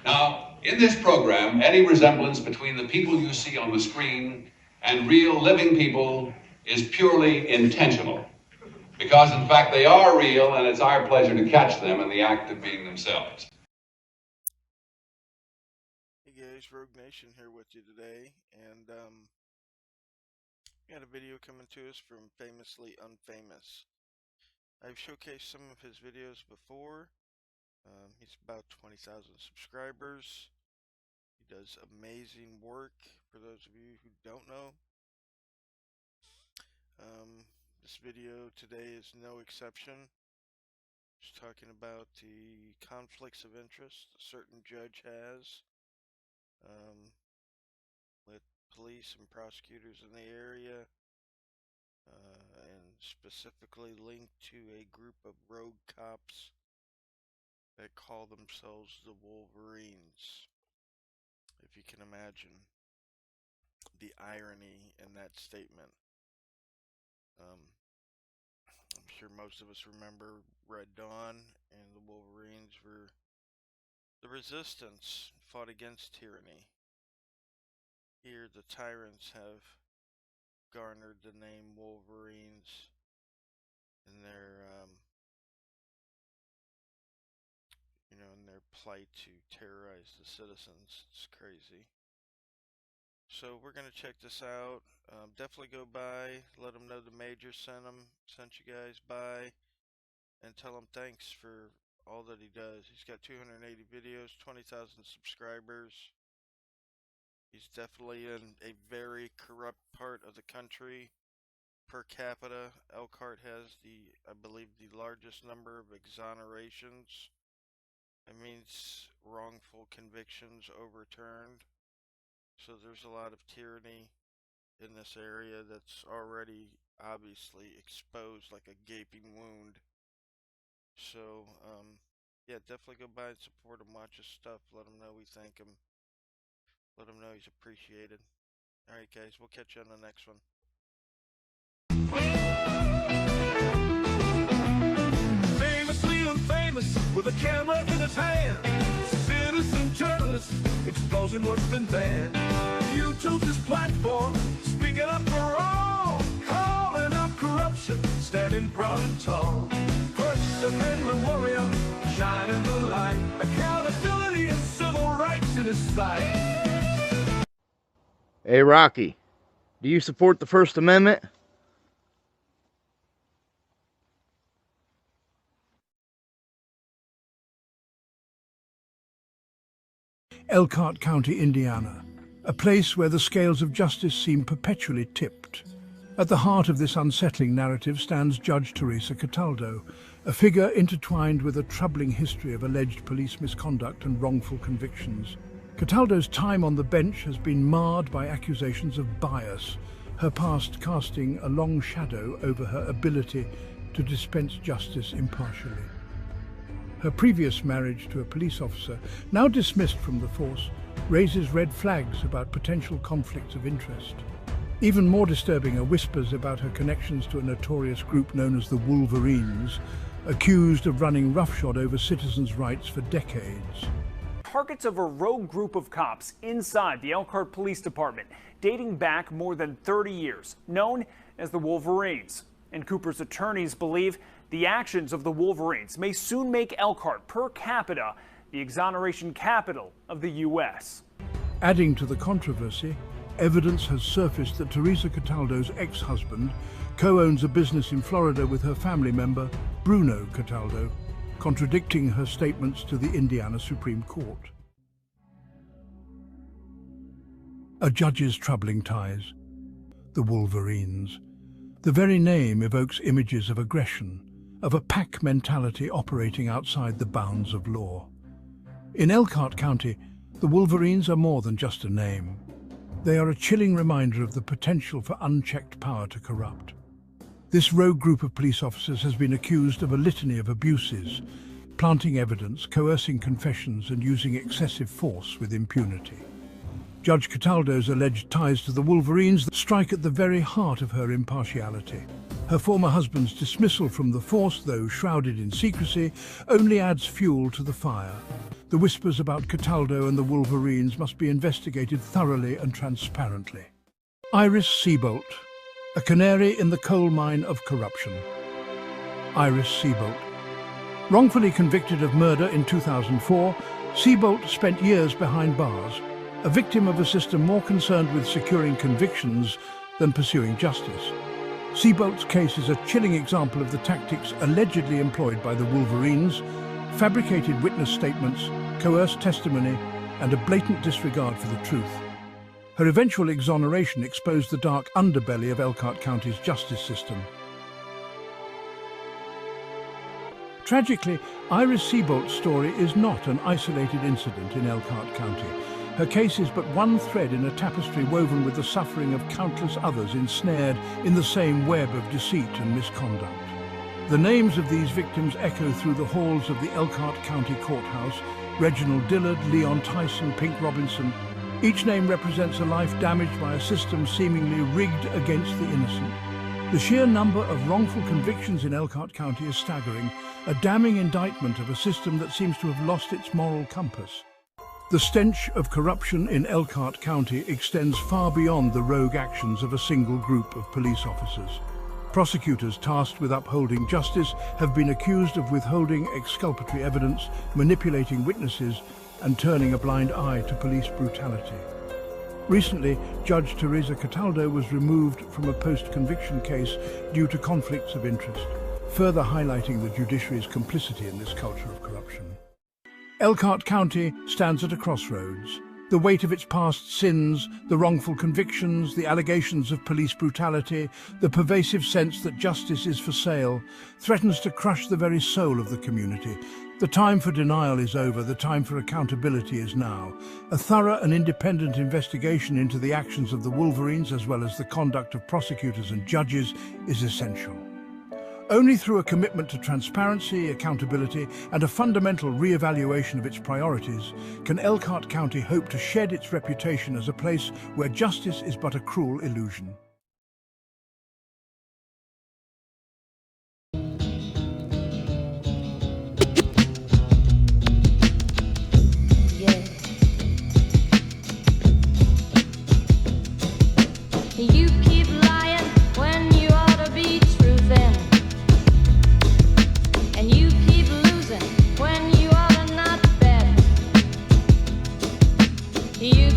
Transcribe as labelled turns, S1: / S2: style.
S1: Now, in this program, any resemblance between the people you see on the screen and real living people is purely intentional. Because, in fact, they are real, and it's our pleasure to catch them in the act of being themselves.
S2: Hey guys, Rogue Nation here with you today, and got a video coming to us from Famously Unfamous. I've showcased some of his videos before. He's about 20,000 subscribers. He does amazing work, for those of you who don't know. This video today is no exception. Just talking about the conflicts of interest a certain judge has with police and prosecutors in the area, and specifically linked to a group of rogue cops that call themselves the Wolverines. If you can imagine the irony in that statement. I'm sure most of us remember Red Dawn, and the Wolverines were the resistance, fought against tyranny. Here the tyrants have garnered the name Wolverines in their in their plight to terrorize the citizens. It's crazy. So we're gonna check this out. Definitely go by, let them know the major sent you guys by, and tell him thanks for all that he does. He's got 280 videos, 20,000 subscribers. He's definitely in a very corrupt part of the country. Per capita, Elkhart has I believe, the largest number of exonerations. That means wrongful convictions overturned. So there's a lot of tyranny in this area that's already obviously exposed like a gaping wound. So, yeah, definitely go by and support him, watch his stuff, let him know we thank him. Let him know he's appreciated. Alright guys, we'll catch you on the next one.
S3: Famously unfamous, with a camera in his hand. Citizen journalist, exposing what's been banned. YouTube's his platform, speaking up for all. Calling out corruption, standing proud and tall. First Amendment warrior, shining the light. Accountability and civil rights in his sight.
S4: Hey Rocky, do you support the First Amendment?
S5: Elkhart County, Indiana, a place where the scales of justice seem perpetually tipped. At the heart of this unsettling narrative stands Judge Teresa Cataldo, a figure intertwined with a troubling history of alleged police misconduct and wrongful convictions. Cataldo's time on the bench has been marred by accusations of bias, her past casting a long shadow over her ability to dispense justice impartially. Her previous marriage to a police officer, now dismissed from the force, raises red flags about potential conflicts of interest. Even more disturbing are whispers about her connections to a notorious group known as the Wolverines, accused of running roughshod over citizens' rights for decades.
S6: Targets of a rogue group of cops inside the Elkhart Police Department, dating back more than 30 years, known as the Wolverines. And Cooper's attorneys believe the actions of the Wolverines may soon make Elkhart, per capita, the exoneration capital of the U.S.
S5: Adding to the controversy, evidence has surfaced that Teresa Cataldo's ex-husband co-owns a business in Florida with her family member, Bruno Cataldo, contradicting her statements to the Indiana Supreme Court. A judge's troubling ties. The Wolverines. The very name evokes images of aggression, of a pack mentality operating outside the bounds of law. In Elkhart County, the Wolverines are more than just a name. They are a chilling reminder of the potential for unchecked power to corrupt. This rogue group of police officers has been accused of a litany of abuses, planting evidence, coercing confessions, and using excessive force with impunity. Judge Cataldo's alleged ties to the Wolverines strike at the very heart of her impartiality. Her former husband's dismissal from the force, though shrouded in secrecy, only adds fuel to the fire. the whispers about Cataldo and the Wolverines must be investigated thoroughly and transparently. Iris Seabolt, a canary in the coal mine of corruption. Iris Seabolt. Wrongfully convicted of murder in 2004, Seabolt spent years behind bars, a victim of a system more concerned with securing convictions than pursuing justice. Seabolt's case is a chilling example of the tactics allegedly employed by the Wolverines: fabricated witness statements, coerced testimony, and a blatant disregard for the truth. Her eventual exoneration exposed the dark underbelly of Elkhart County's justice system. Tragically, Iris Seabolt's story is not an isolated incident in Elkhart County. Her case is but one thread in a tapestry woven with the suffering of countless others ensnared in the same web of deceit and misconduct. The names of these victims echo through the halls of the Elkhart County Courthouse: Reginald Dillard, Leon Tyson, Pink Robinson. Each name represents a life damaged by a system seemingly rigged against the innocent. The sheer number of wrongful convictions in Elkhart County is staggering, a damning indictment of a system that seems to have lost its moral compass. The stench of corruption in Elkhart County extends far beyond the rogue actions of a single group of police officers. Prosecutors tasked with upholding justice have been accused of withholding exculpatory evidence, manipulating witnesses, and turning a blind eye to police brutality. Recently, Judge Teresa Cataldo was removed from a post-conviction case due to conflicts of interest, further highlighting the judiciary's complicity in this culture of corruption. Elkhart County stands at a crossroads. The weight of its past sins, the wrongful convictions, the allegations of police brutality, the pervasive sense that justice is for sale, threatens to crush the very soul of the community. The time for denial is over, the time for accountability is now. A thorough and independent investigation into the actions of the Wolverines, as well as the conduct of prosecutors and judges, is essential. Only through a commitment to transparency, accountability, and a fundamental re-evaluation of its priorities can Elkhart County hope to shed its reputation as a place where justice is but a cruel illusion.
S7: You keep lying when you ought to be truthing. And you keep losing when you ought to not bet. You